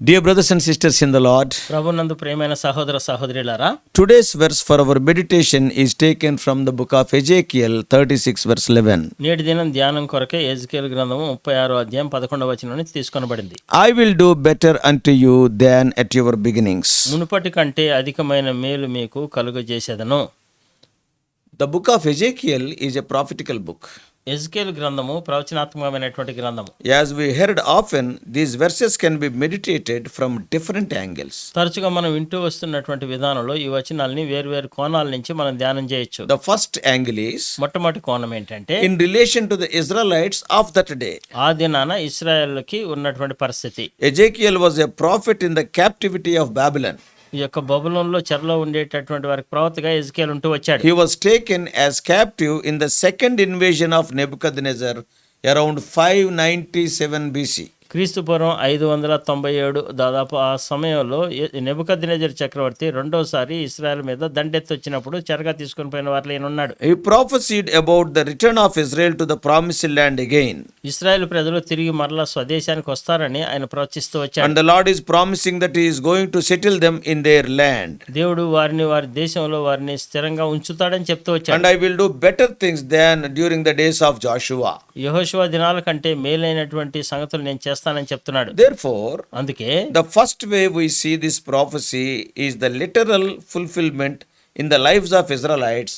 Dear brothers and sisters in the Lord, ప్రభునందు ప్రియమైన సహోదర సహోదరులారా, today's verse for our meditation is taken from the book of Ezekiel 36 verse 11. నేటి దినం ధ్యానం కొరకే ఎజ్కేలు గ్రంథము 36వ అధ్యాయం 11వ వచనం నుంచి తీసుకొనబడింది. I will do better unto you than at your beginnings. మునుపటి కంటే అధికమైన మేలు మీకు కలుగజేసేదను. The book of Ezekiel is a prophetical book. ఎజ్కేలు గ్రంథము ప్రవచనాత్మకమైనటువంటి గ్రంథము. As we heard often, these verses can be meditated from different angles. తరచుగా మనం వింటూ వస్తున్నటువంటి విధానంలో ఈ వచనాల్ని వేర్వేరు కోణాల నుంచి మనం ధ్యానం చేయొచ్చు. The first angle is మొట్టమొదటి కోణం ఏంటంటే in relation to the Israelites of that day. ఆ దినాన ఇశ్రాయేలుకి ఉన్నటువంటి పరిస్థితి. Ezekiel was a prophet in the captivity of Babylon. ఈ యొక్క బబులోనులో చెరలో ఉండేటటువంటి వారికి ప్రవక్తగా ఎజ్కేలు ఉంటూ వచ్చాడు. He was taken as captive in the second invasion of Nebuchadnezzar around 597 BC. క్రీస్తు పూర్వం 597 దాదాపు ఆ సమయంలో నెబుకద్నెజర్ చక్రవర్తి రెండోసారి ఇశ్రాయేల్ మీద దండెత్తి వచ్చినప్పుడు చెరగా తీసుకుని పోయిన వారిలో ఈయన ఉన్నాడు. He prophesied about the return of Israel to the promised land again. Israel ప్రజలు తిరిగి మరలా స్వదేశానికి వస్తారని ఆయన ప్రవచిస్తూ వచ్చాడు. And the Lord is promising that He is going to settle them in their land. దేవుడు వారిని వారి దేశంలో వారిని స్థిరంగా ఉంచుతాడని చెప్తూ వచ్చాడు. And I will do better things than during the days of Joshua. యెహోషువ దినాల కంటే మేలైనటువంటి సంగతులు నేను చేస్తానని చెప్తున్నాడు. Therefore, అందుకే the first way we see this prophecy is the literal fulfillment in the lives of Israelites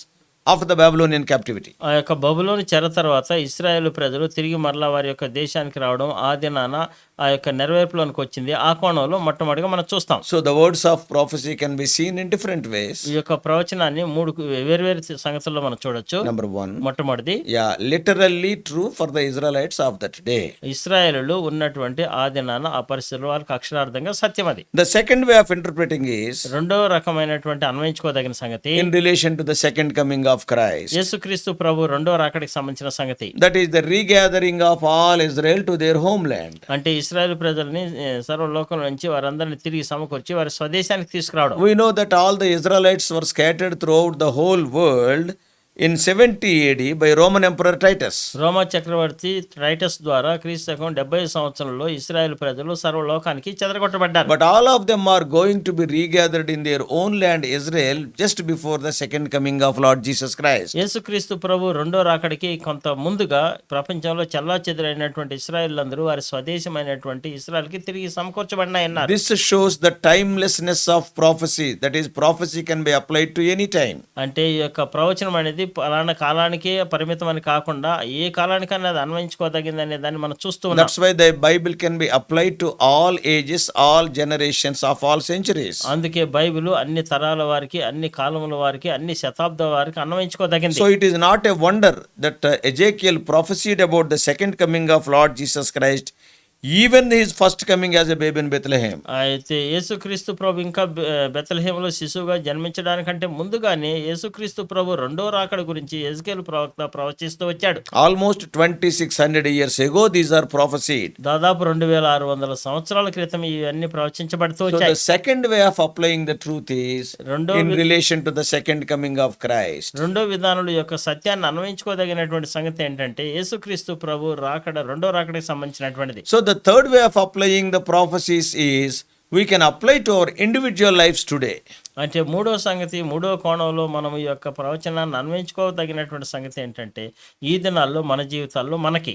after the Babylonian captivity. ఆ యొక్క బబులోను చెర తర్వాత ఇశ్రాయేలు ప్రజలు తిరిగి మరలా వారి యొక్క దేశానికి రావడం ఆ దినాన ఆ యొక్క నెరవేర్పులోనికి వచ్చింది. ఆ కోణంలో మొట్టమొదటిగా మనం చూస్తాం. So the words of prophecy can be seen in different ways. ఈ యొక్క ప్రవచనాన్ని మూడు వేర్వేరు సంగతుల్లో మనం చూడొచ్చు. Number one, మొట్టమొదటిది literally true for the Israelites of that day. ఇశ్రాయేలులో ఉన్నటువంటి ఆ దినాన ఆ పరిస్థితుల్లో వారికి అక్షరార్థంగా సత్యం అది. The second way of interpreting is రెండో రకమైనటువంటి అన్వయించుకోదగిన సంగతి in relation to the second coming of Christ. యేసుక్రీస్తు ప్రభు రెండో రాకడికి సంబంధించిన సంగతి. That is the regathering of all Israel to their homeland. అంటే ఇశ్రాయేలు ప్రజల్ని సర్వలోకం నుంచి వారందరిని తిరిగి సమకూర్చి వారి స్వదేశానికి తీసుకురావడం. We know that all the Israelites were scattered throughout the whole world in 70 AD by Roman Emperor Titus. రోమా చక్రవర్తి టైటస్ ద్వారా క్రీస్తు శకం 70 సంవత్సరంలో ఇశ్రాయేలు ప్రజలు సర్వలోకానికి చెదరగొట్టబడ్డారు. But all of them are going to be regathered in their own land Israel just before the second coming of Lord Jesus Christ. యేసుక్రీస్తు ప్రభు రెండో రాకడికి కొంత ముందుగా ప్రపంచంలో చెల్లాచెదురైనటువంటి ఇశ్రాయేలులందరూ వారి స్వదేశమైనటువంటి ఇశ్రాయేల్కి తిరిగి సమకూర్చబడినాయన్నారు. This shows the timelessness of prophecy. That is, prophecy can be applied to any time. అంటే ఈ యొక్క ప్రవచనం అనేది పలానా కాలానికే పరిమితం అని కాకుండా ఏ కాలానికైనా అది అన్వయించుకోదగింది అనే దాన్ని మనం చూస్తూ ఉన్నాం. That's why the Bible can be applied to all ages, all generations of all centuries. అందుకే బైబిల్ అన్ని తరాల వారికి, అన్ని కాలముల వారికి, అన్ని శతాబ్దాల వారికి అన్వయించుకోదగింది. So it is not a wonder that Ezekiel prophesied about the second coming of Lord Jesus Christ, even his first coming as a baby in Bethlehem. అయితే యేసుక్రీస్తు ప్రభు ఇంకా బెత్లెహేములో శిశువుగా జన్మించడానికంటే ముందుగానే యేసుక్రీస్తు ప్రభు రెండో రాకడ గురించి ఎజ్కేలు ప్రవక్త ప్రవచిస్తూ వచ్చాడు. Almost 2600 years ago these are prophesied. దాదాపు 2600 సంవత్సరాల క్రితం ఇవన్నీ ప్రవచించబడుతూ So వచ్చాయి. the second way of applying the truth is in relation to the second coming of Christ. రెండో విధానంలో యొక్క సత్యాన్ని అన్వయించుకోదగినటువంటి సంగతి ఏంటంటే యేసుక్రీస్తు ప్రభు రాకడ రెండో రాకడకి సంబంధించినటువంటిది. So the third way of applying the prophecies is we can apply to our individual lives today. అంటే మూడో సంగతి, మూడో కోణంలో మనం ఈ యొక్క ప్రవచనాన్ని అన్వయించుకోదగినటువంటి సంగతి ఏంటంటే ఈ దినాల్లో మన జీవితాల్లో మనకి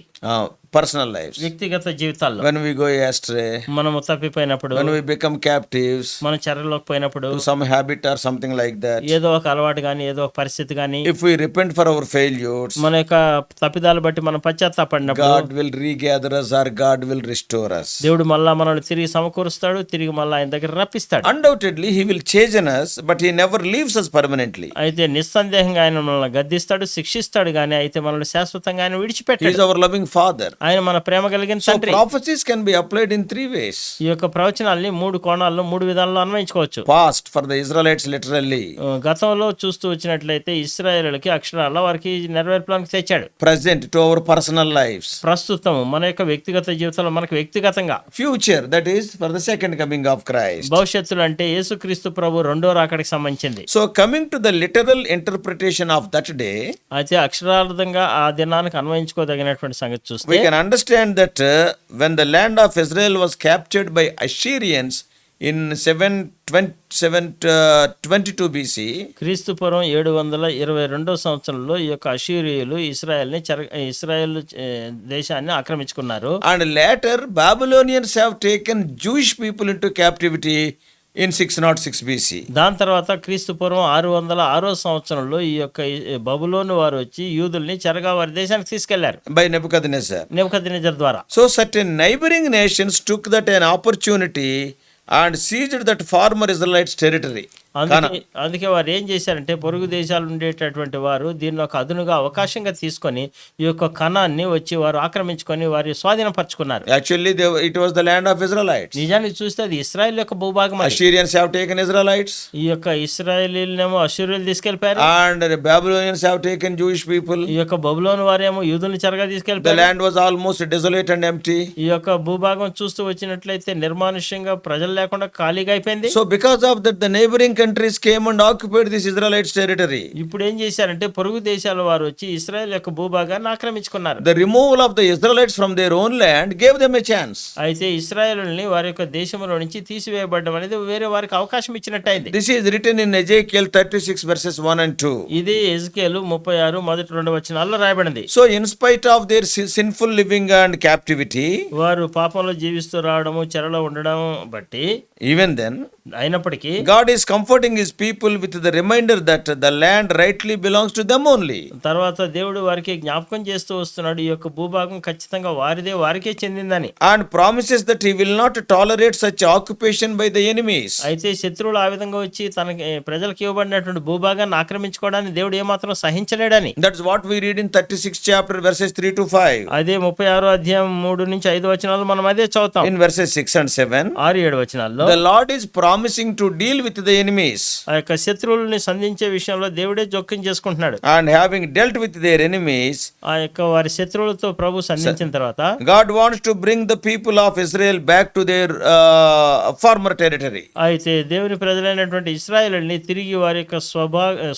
Personal lives. వ్యక్తిగత జీవితాల్లో When we go astray, మనము తప్పిపోయినప్పుడు, when we become captives మన చెరలోకి పోయినప్పుడు, to some habit or something like that, ఏదో ఒక అలవాటు కానీ ఏదో ఒక పరిస్థితి కానీ, if we repent for our failures, మన యొక్క తప్పిదాలు బట్టి మనం పశ్చాత్తాపడినప్పుడు God will regather us or God will restore us. దేవుడు మళ్ళా మనల్ని తిరిగి సమకూరుస్తాడు, తిరిగి మళ్ళా ఆయన దగ్గర రప్పిస్తాడు. Undoubtedly he will chasten us, but he never leaves us permanently. అయితే నిస్సందేహంగా ఆయన మనల్ని గద్దిస్తాడు, శిక్షిస్తాడు, కానీ అయితే మనల్ని శాశ్వతంగా ఆయన He is విడిచిపెట్టాడు. our loving Father. ఆయన మన ప్రేమ కలిగిన So తండ్రి. prophecies can be applied in three ways. ఈ యొక్క ప్రవచనాల్ని మూడు కోణాల్లో, మూడు విధాల్లో అన్వయించుకోవచ్చు. Past for the Israelites literally, గతంలో చూస్తూ వచ్చినట్లయితే ఇశ్రాయేలుకి అక్షరాల వారికి నెరవేర్పులోకి తెచ్చాడు. present to our personal lives, ప్రస్తుతం మన యొక్క వ్యక్తిగత జీవితంలో మనకు వ్యక్తిగతంగా, future that is for the second coming of Christ. భవిష్యత్తులో అంటే యేసుక్రీస్తు ప్రభు రెండో రెండో రాకడికి సంబంధించింది. So coming to the literal interpretation of that day, అయితే అక్షరార్థంగా ఆ దినానికి అన్వయించుకోదగినటువంటి సంగతి చూస్తే we can understand that when the land of Israel was captured by Assyrians in 722 BC, క్రీస్తు పూర్వం 722 సంవత్సరంలో ఈ యొక్క అష్షూరియులు ఇస్రాయేల్ దేశాన్ని ఆక్రమించుకున్నారు. and later Babylonians have taken Jewish people into captivity in 606 BC. దాని తర్వాత క్రీస్తు పూర్వం 606 సంవత్సరంలో ఈ యొక్క బబులోను వారు వచ్చి యూదుల్ని చెరగా వారి దేశానికి తీసుకెళ్లారు By Nebuchadnezzar. నెబుకద్నెజర్ ద్వారా. So certain neighboring nations took that an opportunity and seized that former Israelites territory. అందుకే వారు ఏం చేశారంటే పొరుగు దేశాలు ఉండేటటువంటి వారు దీన్ని ఒక అదునుగా అవకాశంగా తీసుకొని ఈ యొక్క కణాన్ని వచ్చి వారు ఆక్రమించుకొని వారి స్వాధీనపరచుకున్నారు. Actually it was the land of Israelites. నిజానికి చూస్తే అది ఇశ్రాయేల్ యొక్క భూభాగం. Assyrians have taken Israelites. ఈ యొక్క ఇశ్రాయేలీనేమో అష్షూరీయులు తీసుకెళ్లిపోయారు. And the Babylonians have taken Jewish people. ఈ యొక్క బబులోను వారేమో యూదుల్ని చెరగా The తీసుకెళ్లిపోయారు. land was almost desolate and empty. ఈ యొక్క భూభాగం చూస్తూ వచ్చినట్లయితే నిర్మానుష్యంగా ప్రజలు లేకుండా ఖాళీగా అయిపోయింది. So because of that the neighboring countries came and occupied this Israelites territory. ఇప్పుడు ఏం చేశారంటే పొరుగు దేశాల వారు వచ్చి ఇశ్రాయేల్ యొక్క భూభాగాన్ని ఆక్రమించుకున్నారు. The removal of the Israelites from their own land gave them a chance. అయితే ఇశ్రాయేలుని వారి యొక్క దేశంలో నుంచి తీసివేయబడడం అనేది వేరే వారికి అవకాశం ఇచ్చినట్టయింది. This is written in Ezekiel 36 verses 1 and 2. ఇది ఎజ్కేలు 36 మొదటి 2 వచనాల్లో రాయబడింది. So in spite of their sinful living and captivity, వారు పాపంలో జీవిస్తూ రావడము చెరలో ఉండడం బట్టి even then అయినప్పటికీ God is comforting his people with the reminder that the land rightly belongs to them only. తర్వాత దేవుడు వారికి జ్ఞాపకం చేస్తూ వస్తున్నాడు ఈ యొక్క భూభాగం ఖచ్చితంగా వారికే చెందిందని. And promises that he will not tolerate such occupation by the enemies. అయితే శత్రువులు ఆ విధంగా వచ్చి తనకి ప్రజలకు ఇవ్వబడినటువంటి భూభాగాన్ని ఆక్రమించుకోవడానికి దేవుడు ఏమాత్రం సహించలేడని. That's what we read in 36 chapter verses 3 to 5. అదే 36 అధ్యాయం 3 నుంచి 5 వచనాలు మనం అదే చదువుతాం. In verses 6 and 7, 6-7 వచనాల్లో the Lord is promising to deal with the enemies. ఆ యొక్క శత్రువుల్ని సంధించే విషయంలో దేవుడే జోక్యం చేసుకుంటున్నాడు. And having dealt with their enemies, ఆ యొక్క వారి శత్రువులతో ప్రభు సంధించిన తర్వాత God wants to bring the people of Israel back to their former territory. అయితే దేవుని ప్రజలైనటువంటి ఇశ్రాయేలుని తిరిగి వారి యొక్క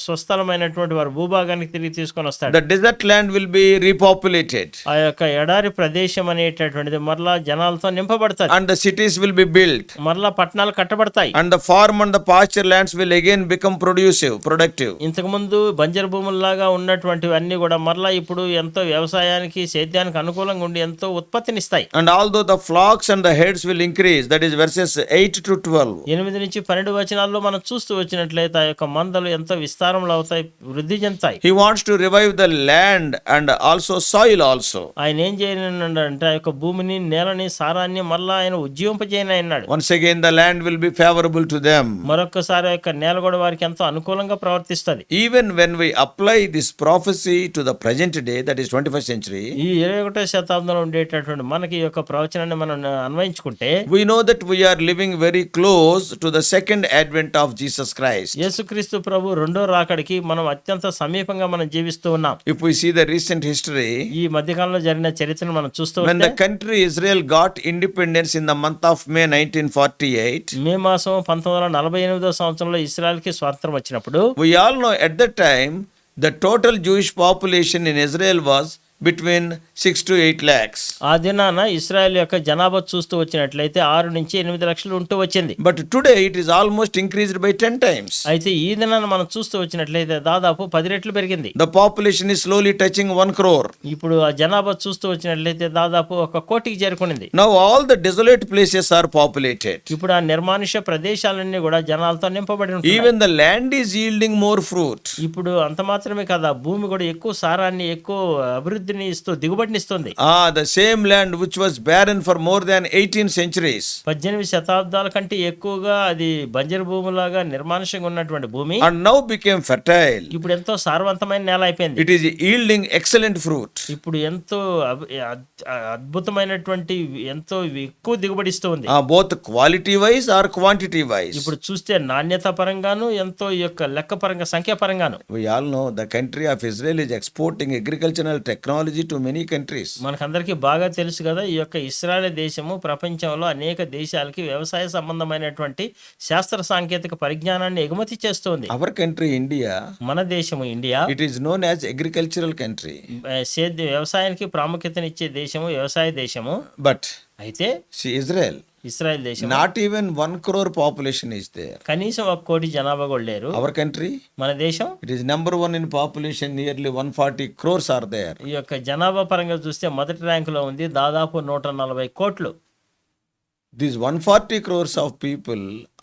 స్వస్థలమైనటువంటి వారి భూభాగానికి తిరిగి తీసుకొని వస్తాడు. The desert land will be repopulated. ఆ యొక్క ఎడారి ప్రదేశం అనేటటువంటిది మరలా జనాలతో నింపబడతాయి. And the cities will be built. మరలా పట్టణాలు కట్టబడతాయి. And the farm and the pasture lands will again become productive. ఇంతకు ముందు బంజరు భూముల్లాగా ఉన్నటువంటివి అన్ని కూడా మరలా ఇప్పుడు ఎంతో వ్యవసాయానికి సేద్యానికి అనుకూలంగా ఉండి ఎంతో ఉత్పత్తినిస్తాయి. And although the flocks and the herds will increase, that is verses 8 to 12. 8 నుంచి 12 వచనాల్లో మనం చూస్తూ వచ్చినట్లయితే ఆ యొక్క మందలు ఎంతో విస్తారంలో అవుతాయి, వృద్ధి చెందుతాయి. He wants to revive the land and also soil also. ఆయన ఏం చేయనంటే ఆ యొక్క భూమిని నేలని సారాన్ని మరలా ఆయన ఉజ్జీవింపజేయనన్నాడు. Once again the land will be favorable to them. మరొకసారి ఆ యొక్క నేల కూడా వారికి ఎంతో అనుకూలంగా ప్రవర్తిస్తుంది. Even when we apply this prophecy to the present day, that is 21st century, ఈ 21వ శతాబ్దంలో ఉండేటటువంటి మనకి ఈ యొక్క ప్రవచనాన్ని మనం అన్వయించుకుంటే we know that we are living very close to the second advent of Jesus Christ. యేసుక్రీస్తు ప్రభు రెండో రాకడికి మనం అత్యంత సమీపంగా మనం జీవిస్తూ ఉన్నాం. If we see the recent history, ఈ మధ్యకాలంలో జరిగిన చరిత్రను మనం చూస్తూ when the country Israel got independence in the month of May 1948, మే మాసం 1948వ సంవత్సరంలో ఇశ్రాయెల్కి స్వాతంత్రం వచ్చినప్పుడు we all know at that time the total Jewish population in Israel was between 6 to 8 lakhs. ఆ దినాన ఇశ్రాయెల్ యొక్క జనాభా చూస్తూ వచ్చినట్లయితే 6 నుంచి 8 లక్షలు ఉంటూ వచ్చింది. But today it is almost increased by 10 times. అయితే ఈ దినాన మనం చూస్తూ వచ్చినట్లయితే దాదాపు 10 రెట్లు పెరిగింది. The population is slowly touching 1 crore. ఇప్పుడు ఆ జనాభా చూస్తూ వచ్చినట్లయితే దాదాపు 1 కోటికి చేరుకునింది. Now all the desolate places are populated. ఇప్పుడు ఆ నిర్మానుష్య ప్రదేశాలన్నీ కూడా జనాలతో నింపబడి ఉంటాయి. Even the land is yielding more fruit. ఇప్పుడు అంత మాత్రమే కాదు, ఆ భూమి కూడా ఎక్కువ సారాన్ని, ఎక్కువ అభివృద్ధిని ఇస్తూ దిగుబడిని ఇస్తుంది. The same land which was barren for more than 18 centuries. 18 శతాబ్దాల కంటే ఎక్కువగా అది బంజరు భూమిలాగా నిర్మానుష్యంగా ఉన్నటువంటి భూమి And now became fertile. ఇప్పుడు ఎంతో సారవంతమైన నేల అయిపోయింది. It is yielding excellent fruit. ఇప్పుడు ఎంతో అద్భుతమైనటువంటి ఎంతో ఎక్కువ దిగుబడిస్తూ ఉంది. Both quality wise or quantity wise. ఇప్పుడు చూస్తే నాణ్యత పరంగాను ఎంతో ఈ యొక్క లెక్క పరంగా సంఖ్య పరంగాను. We all know the country of Israel is exporting agricultural technology to many countries. మనకందరికీ బాగా తెలుసు కదా, ఈ యొక్క ఇస్రాయేల్ దేశము ప్రపంచంలో అనేక దేశాలకి వ్యవసాయ సంబంధమైనటువంటి శాస్త్ర సాంకేతిక పరిజ్ఞానాన్ని ఎగుమతి చేస్తోంది. Our country, India, మన దేశము India it is known as agricultural country. సేద్య వ్యవసాయానికి ప్రాముఖ్యతనిచ్చే దేశము, వ్యవసాయ దేశము. But అయితే see, Israel, ఇస్రాయేల్ దేశం not even 1 crore population is there. కనీసం 1 కోటి జనాభా కూడా లేరు. Our country, మన దేశం it is number 1 in population, nearly 140 crores are there. ఈ యొక్క జనాభా పరంగా చూస్తే మొదటి ర్యాంకులో ఉంది, దాదాపు 140 కోట్లు. These 140 crores of people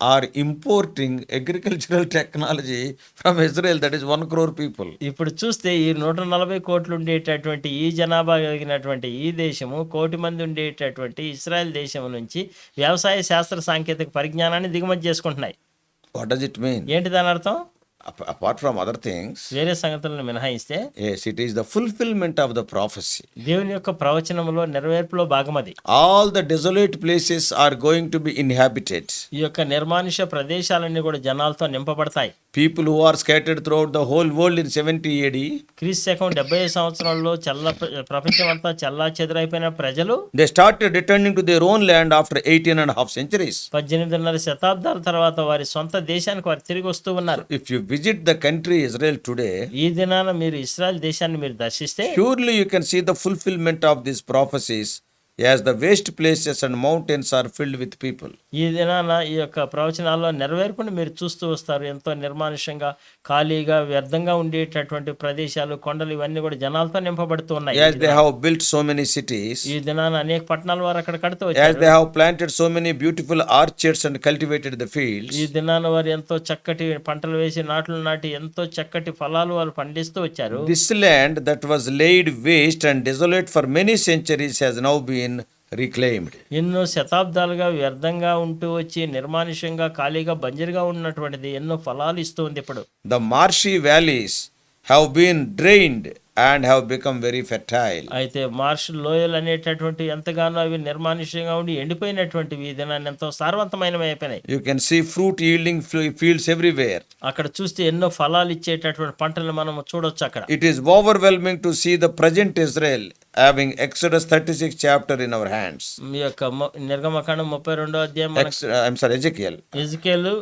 are importing agricultural technology from Israel, that is 1 crore people. ఇప్పుడు చూస్తే ఈ 140 కోట్లు ఉండేటటువంటి ఈ జనాభా కలిగినటువంటి ఈ దేశము, 1 కోటి మంది ఉండేటటువంటి ఇస్రాయెల్ దేశం నుంచి వ్యవసాయ శాస్త్ర సాంకేతిక పరిజ్ఞానాన్ని దిగుమతి చేసుకుంటున్నాయి. What does it mean? ఏంటి దాని అర్థం? Apart from other things, వేరే సంగతులను మినహాయిస్తే yes, it is the fulfillment of the prophecy. దేవుని యొక్క ప్రవచనములో నెరవేర్పులో భాగమది. All the desolate places are going to be inhabited. ఈ యొక్క నిర్మానుష ప్రదేశాలన్నీ కూడా జనాలతో నింపబడతాయి. People who are scattered throughout the whole world in 70 AD, క్రీస్తు శకం 70 సంవత్సరాల్లో ప్రపంచమంతా చల్లా చెదురైపోయిన ప్రజలు they started returning to their own land after 18.5 centuries. 18.5 శతాబ్దాల తర్వాత వారి సొంత దేశానికి వారు తిరిగి వస్తూ ఉన్నారు. If you visit the country Israel today, ఈ దినాన మీరు ఇశ్రాయేల్ దేశాన్ని మీరు దర్శిస్తే surely you can see the fulfillment of these prophecies, as the waste places and mountains are filled with people. ఈ దినాన ఈ యొక్క ప్రవచనాల్లో నెరవేర్పుని మీరు చూస్తూ వస్తారు. ఎంతో నిర్మానుష్యంగా, ఖాళీగా, వ్యర్థంగా ఉండేటటువంటి ప్రదేశాలు, కొండలు ఇవన్నీ కూడా జనాలతో నింపబడుతూ ఉన్నాయి. As they have built so many cities, ఈ దినాన అనేక పట్టణాలు వారు అక్కడ కడుతూ as వచ్చారు. they have planted so many beautiful orchards and cultivated the fields, ఈ దినాన వారు ఎంతో చక్కటి పంటలు వేసి, నాట్లు నాటి ఎంతో చక్కటి ఫలాలు వారు పండిస్తూ వచ్చారు. this land that was laid waste and desolate for many centuries has now been reclaimed. ఎన్నో శతాబ్దాలుగా వ్యర్థంగా ఉంటూ వచ్చి నిర్మానుష్యంగా, ఖాళీగా, బంజరుగా ఉన్నటువంటిది ఎన్నో ఫలాలు ఇస్తుంది. ఇప్పుడు The marshy valleys have been drained and have become very fertile. అయితే మార్ష్ లోయలు అనేటటువంటి ఎంతగానో అవి నిర్మానుష్యంగా ఉండి ఎండిపోయినటువంటివి ఈ దినాన్ని ఎంతో సారవంతమైనవి అయిపోయినాయి. You can see fruit yielding fields everywhere. అక్కడ చూస్తే ఎన్నో ఫలాలు ఇచ్చేటటువంటి పంటలు మనం చూడొచ్చు అక్కడ. It is overwhelming to see the present Israel having Exodus 36 chapter in our hands. మీ యొక్క నిర్గమకాండం 32వ అధ్యాయం, Ezekiel ఎజికేలు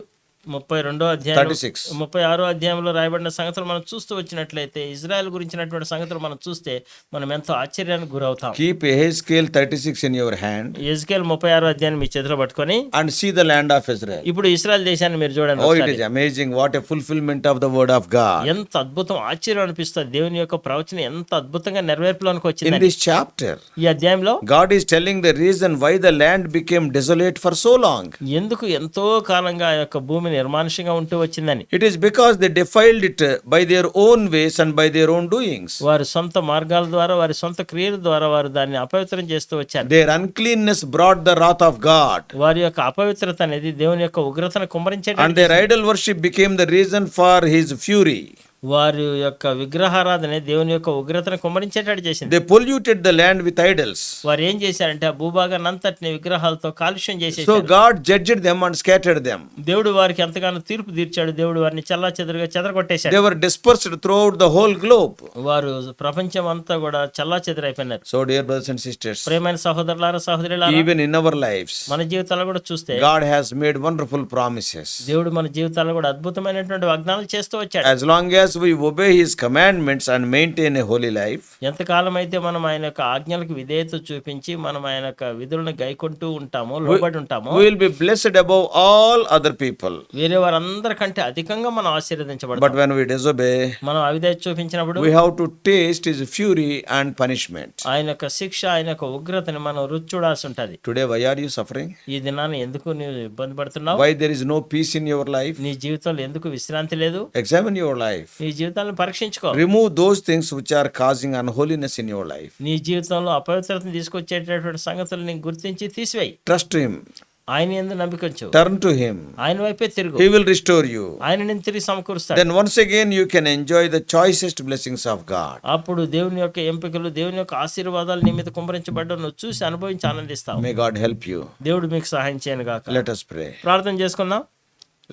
32వ అధ్యాయం, 36. 36వ అధ్యాయంలో రాయబడిన సంగతులు మనం చూస్తూ వచ్చినట్లయితే, ఇజ్రాయెల్ గురించినటువంటి సంగతులు మనం చూస్తే మనం ఎంతో ఆశ్చర్యానికి గురవుతాం. Keep Ezekiel 36 in your hand ఎజికేలు 36వ అధ్యాయం మీ చేతిలో పట్టుకొని and see the land of Israel. ఇప్పుడు ఇజ్రాయెల్ దేశాన్ని మీరు చూడండి. Oh, it ఒకసారి. is amazing, what a fulfillment of the word of God. ఎంత అద్భుతం, ఆశ్చర్యం అనిపిస్తుంది. దేవుని యొక్క ప్రవచనం ఎంత అద్భుతంగా నెరవేర్పులోనికి In వచ్చింది. this chapter, ఈ అధ్యాయంలో God is telling the reason why the land became desolate for so long. ఎందుకు ఎంతో కాలంగా ఆ యొక్క భూమి నిర్మానుష్యంగా ఉంటూ వచ్చిందని. It is because they defiled it by their own ways and by their own doings. వారి సొంత మార్గాల ద్వారా, వారి సొంత క్రియల ద్వారా వారు దాన్ని అపవిత్రం చేస్తూ వచ్చారు. Their uncleanness brought the wrath of God. వారి యొక్క అపవిత్రత అనేది దేవుని యొక్క ఉగ్రతను కుమ్మరించే, And their idol worship became the reason for his fury. వారి యొక్క విగ్రహారాధన దేవుని యొక్క ఉగ్రతను కుమ్మరించేటట్టు చేసింది. They polluted the land with idols. వారు ఏం చేశారంటే ఆ భూభాగాన్ని అంతటిని విగ్రహాలతో కాలుష్యం So చేసేసారు. God judged them and scattered them. దేవుడు వారికి ఎంతగానో తీర్పు తీర్చాడు. దేవుడు వారిని చెల్లాచెదురుగా చెదరగొట్టేశాడు. They were dispersed throughout the whole globe. వారు ప్రపంచం అంతా కూడా చెల్లాచెదురైపోయినారు. So dear brothers and sisters, ప్రేమైన సహోదరులారా, సహోదరులారా, even in our lives, మన జీవితాల్లో కూడా చూస్తే God has made wonderful promises. దేవుడు మన జీవితాల్లో కూడా అద్భుతమైనటువంటి వాగ్దానాలు చేస్తూ వచ్చాడు. As long as we obey his commandments and maintain a holy life, ఎంతకాలం అయితే మనం ఆయన యొక్క ఆజ్ఞలకు విధేయత చూపించి మనం ఆయన యొక్క విధులను గైకొంటూ ఉంటామో, లోబడి ఉంటామో, we will be blessed above all other people. వేరే వారందరికంటే అధికంగా మనం But ఆశీర్వదించబడతాం. when we disobey, మనం అవిధేయత చూపించినప్పుడు we have to taste his fury and punishment. ఆయన యొక్క శిక్ష, ఆయన యొక్క ఉగ్రతని మనం రుచి చూడాల్సి ఉంటది. Today, why are you suffering? ఈ దినాన్ని ఎందుకు నీవు ఇబ్బంది పడుతున్నావు? Why there is no peace in your life? నీ జీవితంలో ఎందుకు విశ్రాంతి లేదు? Examine your life. నీ జీవితాలను పరీక్షించుకో. Remove those things which are causing unholiness in your life. నీ జీవితంలో అపవిత్రతను తీసుకొచ్చేటటువంటి సంగతులను గుర్తించి తీసివేయి. Trust him. ఆయన యందు నమ్మిక ఉంచు. Turn to him. ఆయన వైపే తిరుగు. He will restore you. ఆయన నిన్ను తిరిగి సమకూరుస్తాడు. Then once again you can enjoy the choicest blessings of God. అప్పుడు దేవుని యొక్క ఎంపికలు, దేవుని యొక్క ఆశీర్వాదాలు నీ మీద కుమ్మరించబడ్డం నువ్వు చూసి అనుభవించి ఆనందిస్తావు. May God help you. దేవుడు మీకు సహాయం చేయను గాక. Let us pray. ప్రార్థన చేసుకుందాం.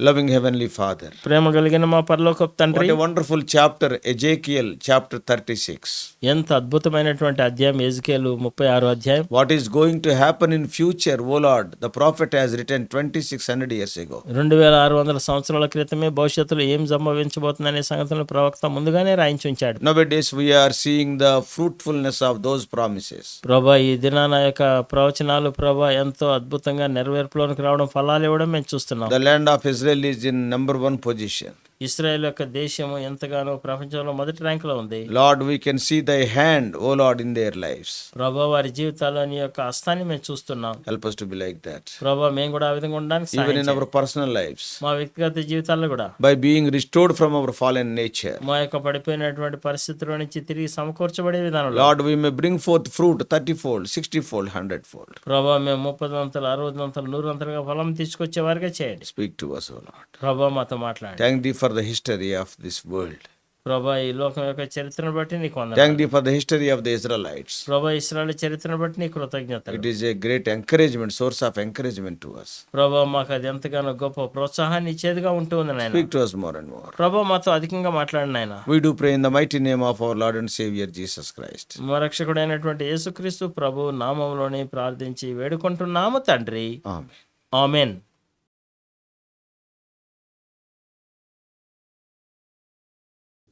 loving Heavenly Father. ప్రేమ కలిగిన మా పరలోకపు తండ్రి, What a wonderful chapter, Ezekiel chapter 36. ఎంత అద్భుతమైనటువంటి అధ్యాయం ఎజికేలు 36వ అధ్యాయం. What is going to happen in future, O Lord, the prophet has written 2600 years ago. 2600 సంవత్సరాల క్రితమే భవిష్యత్తులో ఏం సంభవించబోతుందనే సంగతులను ప్రవక్త ముందుగానే రాయించి ఉంచాడు. Nowadays we are seeing the fruitfulness of those promises. ప్రభా, ఈ దినాన యొక్క ప్రవచనాలు ప్రభా ఎంతో అద్భుతంగా నెరవేర్పులోనికి రావడం, ఫలాలు ఇవ్వడం మేము చూస్తున్నాం. The land of Israel is in number 1 position. Israel యొక్క దేశము ఎంతగానో ప్రపంచంలో మొదటి ర్యాంకులో ఉంది. Lord, we can see thy hand, O Lord, in their lives. ప్రభా, వారి జీవితాల్లో నీ యొక్క హస్తాన్ని మేము చూస్తున్నాం. Help us to be like that. ప్రభా, మేము కూడా ఆ విధంగా ఉండడానికి Even సహాయం in our personal lives. మా వ్యక్తిగత జీవితాల్లో కూడా By being restored from our fallen nature. మా యొక్క పడిపోయినటువంటి పరిస్థితుల నుంచి తిరిగి సమకూర్చబడే విధానంలో Lord, we may bring forth fruit 30-fold, 60-fold, 100-fold. ప్రభా, మేము 30 60 100 ఫలం తీసుకొచ్చే వారిగా చేయండి. Speak to us, O Lord. ప్రభా, మాతో మాట్లాడండి. Thank thee for the history of this world. ప్రభా, ఈ లోకం యొక్క చరిత్రను బట్టి నీకు వందనాలు. Thank thee for the history of the Israelites. ప్రభా, ఇశ్రాయేలు చరిత్రను బట్టి నీ కృతజ్ఞతలు. It is a great encouragement, source of encouragement to us. ప్రభా, మాకు అది ఎంతగానో గొప్ప ప్రోత్సాహాన్ని ఇచ్చేదిగా ఉంటుంది నాయన. Speak to us more and more. ప్రభా, మాతో అధికంగా మాట్లాడిన నాయన. We do pray in the mighty name of our Lord and Savior Jesus Christ. మా రక్షకుడైనటువంటి యేసుక్రీస్తు ప్రభు నామములోనే ప్రార్థించి వేడుకుంటున్నాము తండ్రి. Amen. Amen.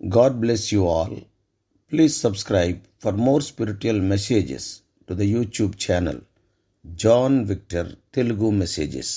God bless you all. Please subscribe for more spiritual messages to the YouTube channel John Victor Telugu Messages.